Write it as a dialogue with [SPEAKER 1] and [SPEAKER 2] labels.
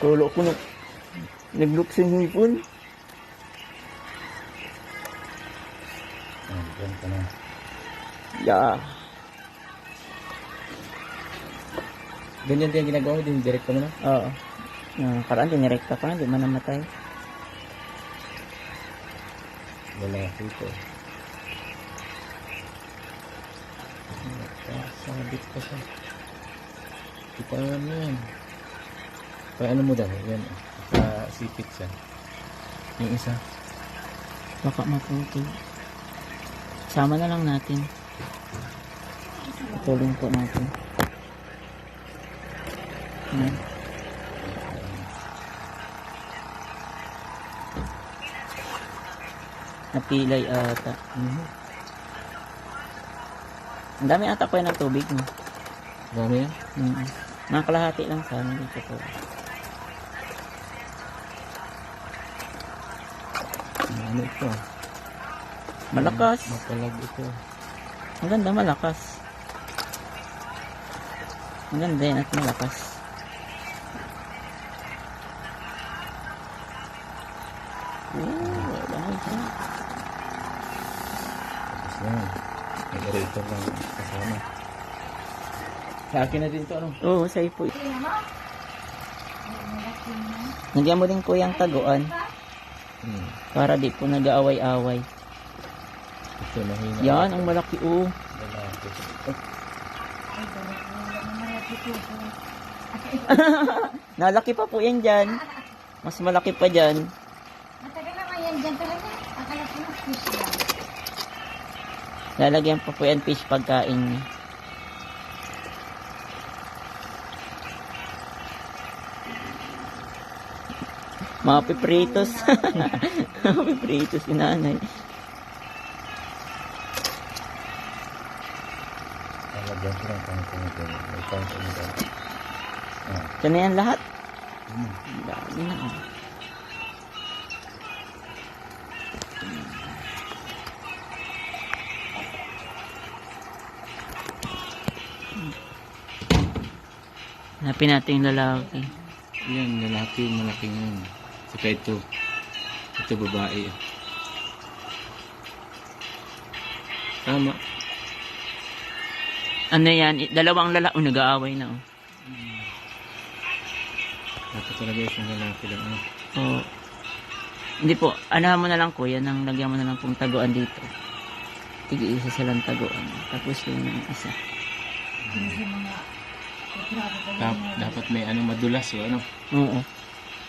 [SPEAKER 1] Kulo ko no. Nagluksin hipon.
[SPEAKER 2] Diyan ka na.
[SPEAKER 1] Yeah.
[SPEAKER 2] Ganyan din ang ginagawa mo, direct mo na?
[SPEAKER 1] Oo. Parang dinirekta ko na, di man namatay.
[SPEAKER 2] Lalaki ito. Sabit pa siya. Kita naman yan. Paano mo daw? Yan. Sipit siya. Yung isa.
[SPEAKER 1] Baka maputi. Sama na lang natin. Tulong po natin. Yan. Napilay ata. Ang dami ata po yan ng tubig. No?
[SPEAKER 2] Dami yan?
[SPEAKER 1] Mga kalahati lang sana dito po.
[SPEAKER 2] Ano ito?
[SPEAKER 1] Malakas.
[SPEAKER 2] Mapalag ito.
[SPEAKER 1] Ang ganda, malakas. Ang ganda yan at malakas. Dahil siya.
[SPEAKER 2] Tapos yan. May eraser lang kasama. Sa akin na din ito, ano?
[SPEAKER 1] Oo, sa'yo po. Nagyan mo din po yung taguan. Para di po nag-aaway-away.
[SPEAKER 2] Ito mahina.
[SPEAKER 1] Yan, ang malaki oh.
[SPEAKER 2] Lalaki.
[SPEAKER 1] Nalaki pa po yan dyan. Mas malaki pa dyan.
[SPEAKER 3] Matagal naman yan dyan talaga. Akala ko na fish lang.
[SPEAKER 1] Lalagyan pa po yan fish pagkain niya. Mga pipritos. Mga pipritos si nanay.
[SPEAKER 2] Lalagyan ko lang kung ito. May kangkong ito.
[SPEAKER 1] Ito na yan lahat. Dami na oh. Hanapin natin yung lalaki.
[SPEAKER 2] Yan, lalaki yung malaking yun. Saka ito. Ito babae. Tama.
[SPEAKER 1] Ano yan? Dalawang lalaki. Oh, nag-aaway na oh.
[SPEAKER 2] Dapat talaga isang lalaki lang. Ano?
[SPEAKER 1] Oo. Hindi po, anahan mo na lang kuya, nang lagyan mo na lang pong taguan dito. Tigi-isa silang taguan. Tapos yung isa.
[SPEAKER 2] Dapat may ano madulas o ano.
[SPEAKER 1] Oo.